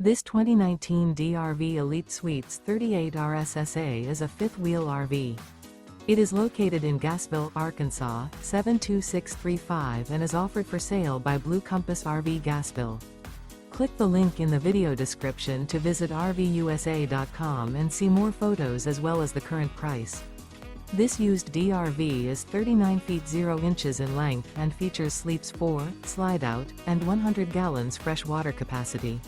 This 2019 DRV Elite Suites 38 RSSA is a fifth-wheel RV. It is located in Gassville, Arkansas, 72635 and is offered for sale by Blue Compass RV Gassville. Click the link in the video description to visit RVUSA.com and see more photos as well as the current price. This used DRV is 39 feet 0 inches in length and features sleeps 4, Slideout, and 100 gallons fresh water capacity.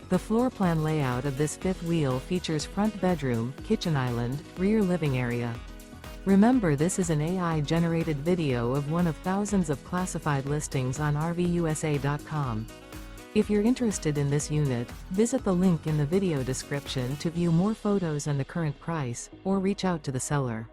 The floor plan layout of this fifth wheel features front bedroom, kitchen island, rear living area. Remember, this is an AI-generated video of one of thousands of classified listings on RVUSA.com. If you're interested in this unit, visit the link in the video description to view more photos and the current price, or reach out to the seller.